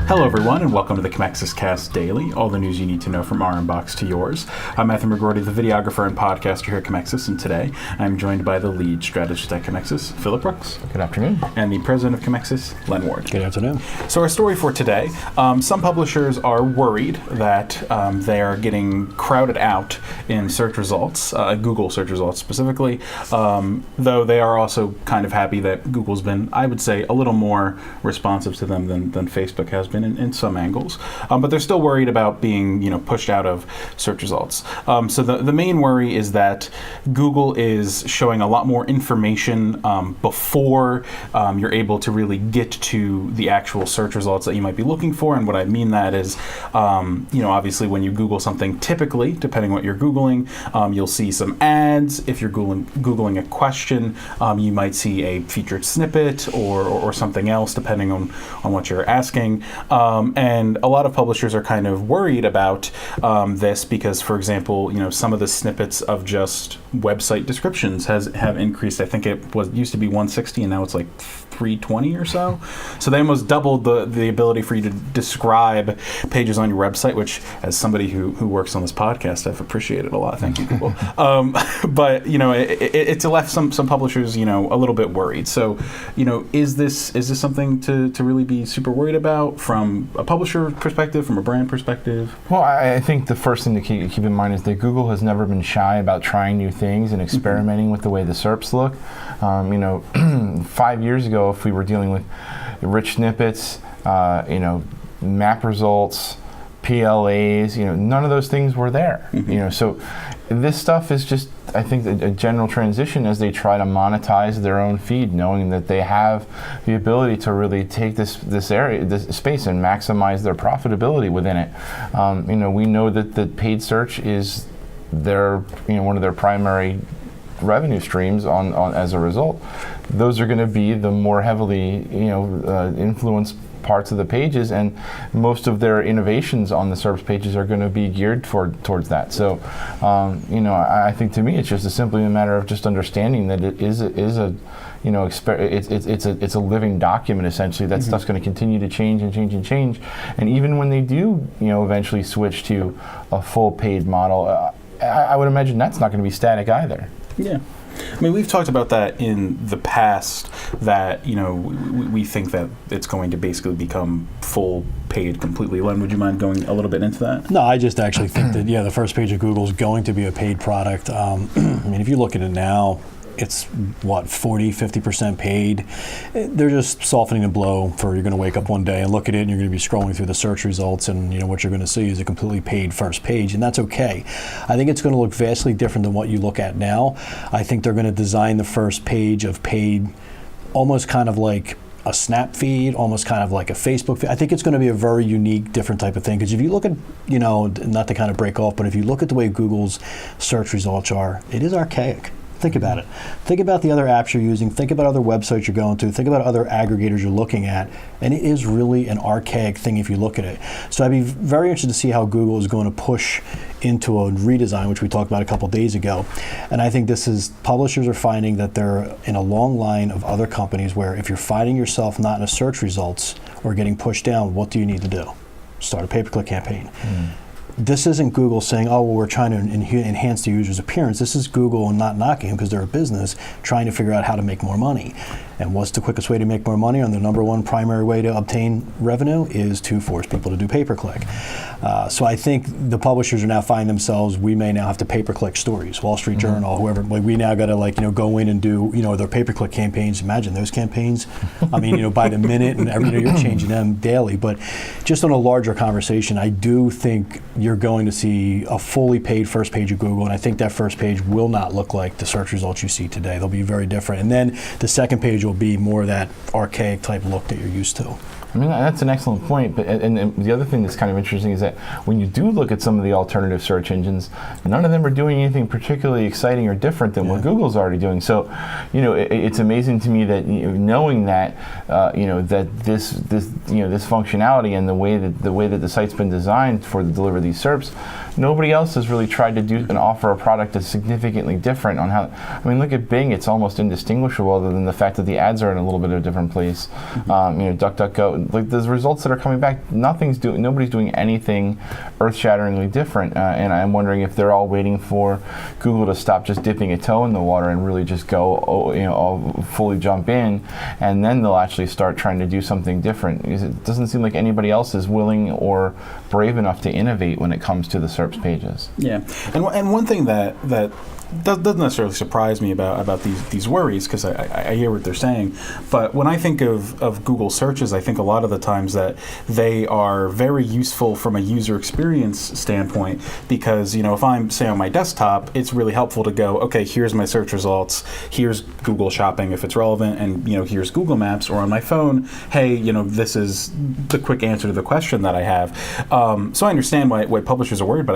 Hello everyone, and welcome to the Commexis Cast Daily, all the news you need to know from our inbox to yours. I'm McGrorty, the videographer and podcaster here at Commexis, and today I'm joined by the lead strategist at Commexis, Phillip. Good afternoon. And the president of Commexis, Len Ward. Good afternoon. So our story for today, some publishers are worried that they are getting crowded out in search results, Google search results specifically, though they are also kind of happy that Google's been, I would say, a little more responsive to them than Facebook has been in some angles. But they're still worried about being, pushed out of search results. So the main worry is that Google is showing a lot more information before you're able to really get to the actual search results that you might be looking for. And what I mean that is, obviously when you Google something, typically, depending on what you're Googling, you'll see some ads. If you're Googling a question, you might see a featured snippet or something else, depending on what you're asking. And a lot of publishers are kind of worried about this because, for example, some of the snippets of just website descriptions have increased. I think it used to be 160 and now it's like 320 or so. So they almost doubled the ability for you to describe pages on your website, which, as somebody who works on this podcast, I've appreciated a lot. Thank you, Google. But it's left some publishers a little bit worried. So is this something to really be super worried about from a publisher perspective, from a brand perspective? Well, I think the first thing to keep in mind is that Google has never been shy about trying new things and experimenting with the way the SERPs look. 5 years ago, if we were dealing with rich snippets, map results, PLAs, none of those things were there. So this stuff is just, I think, a general transition as they try to monetize their own feed, knowing that they have the ability to really take this space and maximize their profitability within it. We know that the paid search is their, one of their primary revenue streams on as a result. Those are going to be the more heavily influenced parts of the pages, and most of their innovations on the SERPs pages are going to be geared towards that. So I think, to me, it's just simply a matter of just understanding that it is a it's a living document, essentially. That stuff's going to continue to change and change and change, and even when they do eventually switch to a full paid model, I would imagine that's not going to be static either. Yeah. I mean, we've talked about that in the past, that, we think that it's going to basically become full paid completely. Len, would you mind going a little bit into that? No, I just actually think that, the first page of Google is going to be a paid product. If you look at it now, it's 40-50% paid. They're just softening the blow for you're going to wake up one day and look at it and you're going to be scrolling through the search results, and what you're going to see is a completely paid first page, and that's okay. I think it's going to look vastly different than what you look at now. I think they're going to design the first page of paid almost kind of like a Snap feed, almost kind of like a Facebook feed. I think it's going to be a very unique, different type of thing. Because if you look at, not to kind of break off, but if you look at the way Google's search results are, it is archaic. Think about it. Think about the other apps you're using. Think about other websites you're going to. Think about other aggregators you're looking at. And it is really an archaic thing if you look at it. So I'd be very interested to see how Google is going to push into a redesign, which we talked about a couple days ago. And I think publishers are finding that they're in a long line of other companies where if you're finding yourself not in a search results or getting pushed down, what do you need to do? Start a pay-per-click campaign. This isn't Google saying, we're trying to enhance the user's appearance. This is Google not knocking them because they're a business trying to figure out how to make more money. And what's the quickest way to make more money? And the number one primary way to obtain revenue is to force people to do pay-per-click. So I think the publishers are now finding themselves, we may now have to pay-per-click stories, Wall Street Journal, whoever. We now got to go in and do their pay-per-click campaigns. Imagine those campaigns. By the minute, and you're changing them daily. But just on a larger conversation, I do think you're going to see a fully paid first page of Google, and I think that first page will not look like the search results you see today. They'll be very different. And then the second page will be more of that archaic type look that you're used to. That's an excellent point. But and the other thing that's kind of interesting is that when you do look at some of the alternative search engines, none of them are doing anything particularly exciting or different than what Google's already doing. So, it's amazing to me that knowing that that this functionality and the way that the site's been designed for to deliver these SERPs, nobody else has really tried to do and offer a product that's significantly different on how. I mean, look at Bing; it's almost indistinguishable, other than the fact that the ads are in a little bit of a different place. DuckDuckGo, like the results that are coming back, nobody's doing anything earth-shatteringly different, and I'm wondering if they're all waiting for Google to stop just dipping a toe in the water and really just go, all fully jump in, and then they'll actually start trying to do something different. Because it doesn't seem like anybody else is willing or brave enough to innovate when it comes to the SERPs pages. Yeah, and one thing that doesn't necessarily surprise me about these worries, because I hear what they're saying, but when I think of Google searches, I think a lot of the times that they are very useful from a user experience standpoint, because if I'm, say, on my desktop, it's really helpful to go, okay, here's my search results, here's Google Shopping if it's relevant, and here's Google Maps, or on my phone, hey, this is the quick answer to the question that I have. So I understand why publishers are worried, but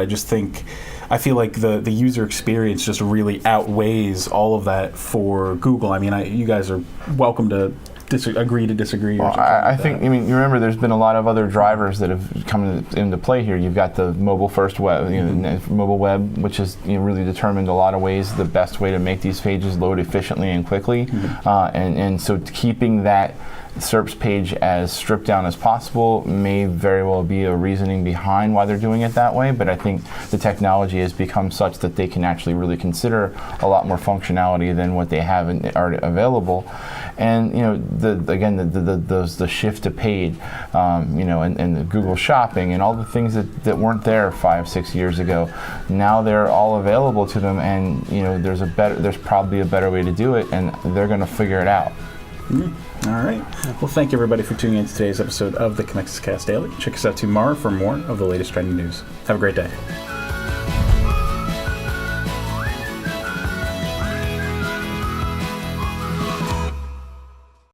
I feel like the user experience just really outweighs all of that for Google. I mean, you guys are welcome to agree to disagree. Well, I think, you remember there's been a lot of other drivers that have come into play here. You've got the mobile first web, mobile web, which has really determined a lot of ways the best way to make these pages load efficiently and quickly. And so keeping that SERPs page as stripped down as possible may very well be a reasoning behind why they're doing it that way, but I think the technology has become such that they can actually really consider a lot more functionality than what they have already available. And the shift to paid, and the Google Shopping and all the things that weren't there 5-6 years ago, now they're all available to them, and there's probably a better way to do it, and they're going to figure it out. All right. Well, thank you everybody for tuning in to today's episode of the Commexis Cast Daily. Check us out tomorrow for more of the latest trending news. Have a great day.